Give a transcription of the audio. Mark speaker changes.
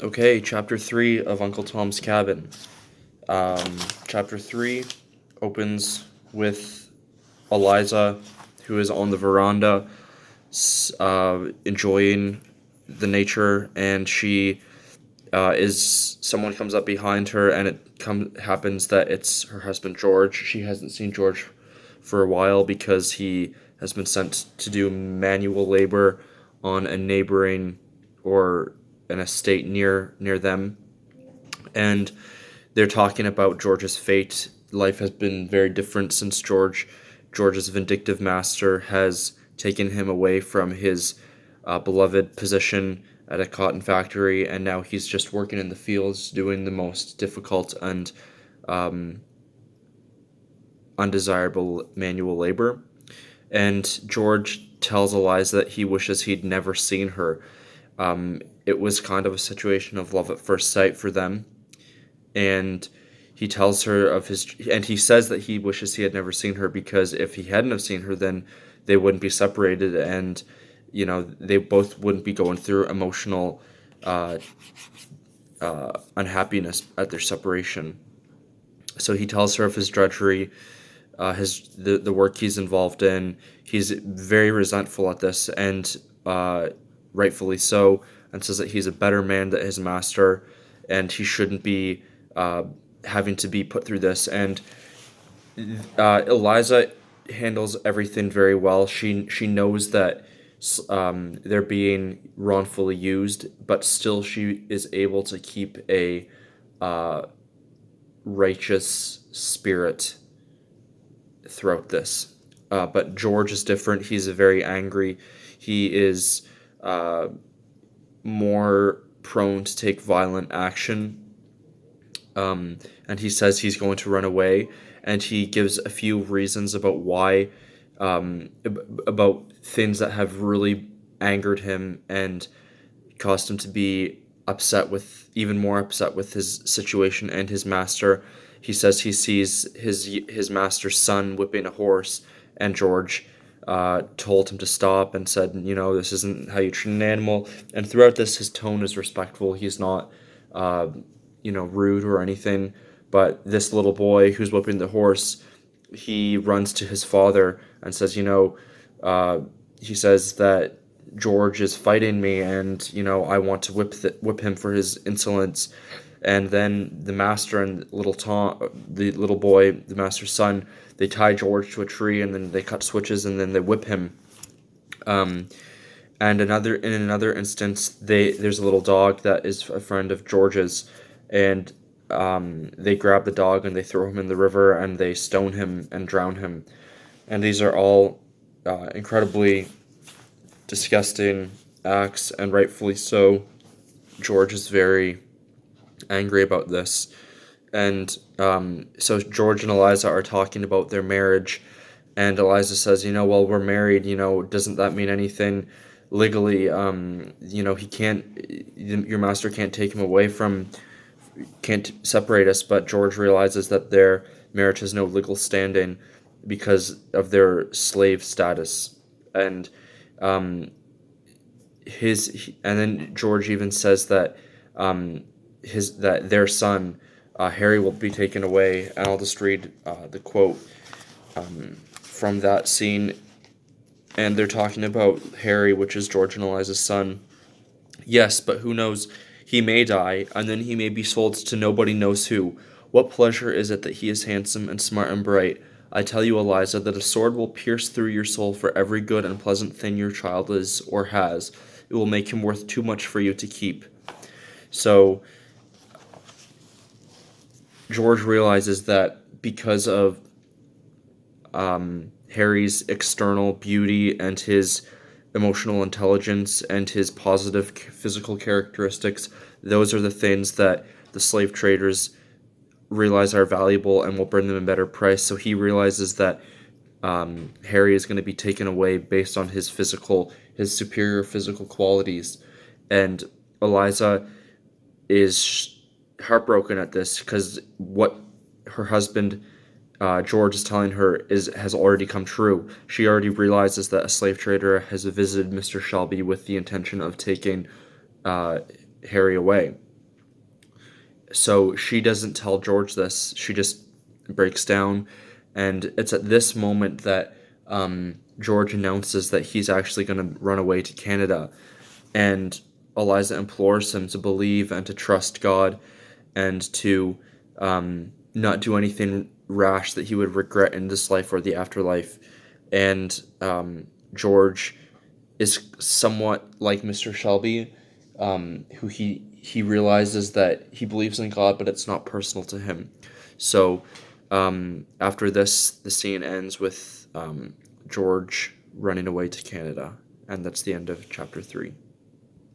Speaker 1: Okay, chapter 3 of Uncle Tom's Cabin. Chapter 3 opens with Eliza, who is on the veranda, enjoying the nature, and someone comes up behind her, and happens that it's her husband George. She hasn't seen George for a while because he has been sent to do manual labor on a neighboring or an estate near them, and they're talking about George's fate. Life has been very different since George's vindictive master has taken him away from his beloved position at a cotton factory, and now he's just working in the fields doing the most difficult and undesirable manual labor. And George tells Eliza that he wishes he'd never seen her. It was kind of a situation of love at first sight for them, and he tells her and he says that he wishes he had never seen her, because if he hadn't have seen her, then they wouldn't be separated, and they both wouldn't be going through emotional unhappiness at their separation. So he tells her of his drudgery, the work he's involved in. He's very resentful at this, and rightfully so, and says that he's a better man than his master, and he shouldn't be having to be put through this. And Eliza handles everything very well. She knows that they're being wrongfully used, but still she is able to keep a righteous spirit throughout this. But George is different. He's very angry. He is more prone to take violent action. And he says he's going to run away, and he gives a few reasons about why, about things that have really angered him and caused him to be even more upset with his situation and his master. He says he sees his master's son whipping a horse, and George told him to stop and said, this isn't how you treat an animal. And throughout this, his tone is respectful. He's not rude or anything. But this little boy who's whipping the horse, he runs to his father and says, he says that George is fighting me, and I want to whip him for his insolence. And then the master and little Tom, the little boy, the master's son, they tie George to a tree, and then they cut switches, and then they whip him. And in another instance, there's a little dog that is a friend of George's, and they grab the dog and they throw him in the river, and they stone him and drown him. And these are all incredibly disgusting acts, and rightfully so. George is very angry about this. And so George and Eliza are talking about their marriage, and Eliza says, well, we're married, doesn't that mean anything legally? He can't, your master can't take him away can't separate us. But George realizes that their marriage has no legal standing because of their slave status. And and then George even says that that their son Harry will be taken away. And I'll just read the quote from that scene. And they're talking about Harry, which is George and Eliza's son. Yes, but who knows? He may die, and then he may be sold to nobody knows who. What pleasure is it that he is handsome and smart and bright? I tell you, Eliza, that a sword will pierce through your soul for every good and pleasant thing your child is or has. It will make him worth too much for you to keep. So George realizes that because of Harry's external beauty and his emotional intelligence and his positive physical characteristics, those are the things that the slave traders realize are valuable and will bring them a better price. So he realizes that Harry is going to be taken away based on his superior physical qualities. And Eliza is heartbroken at this, because what her husband George is telling her has already come true. She already realizes that a slave trader has visited Mr. Shelby with the intention of taking Harry away. So she doesn't tell George this. She just breaks down, and it's at this moment that George announces that he's actually going to run away to Canada, and Eliza implores him to believe and to trust God, and to not do anything rash that he would regret in this life or the afterlife. And George is somewhat like Mr. Shelby, who he realizes that he believes in God, but it's not personal to him. So after this, the scene ends with George running away to Canada, and that's the end of chapter 3.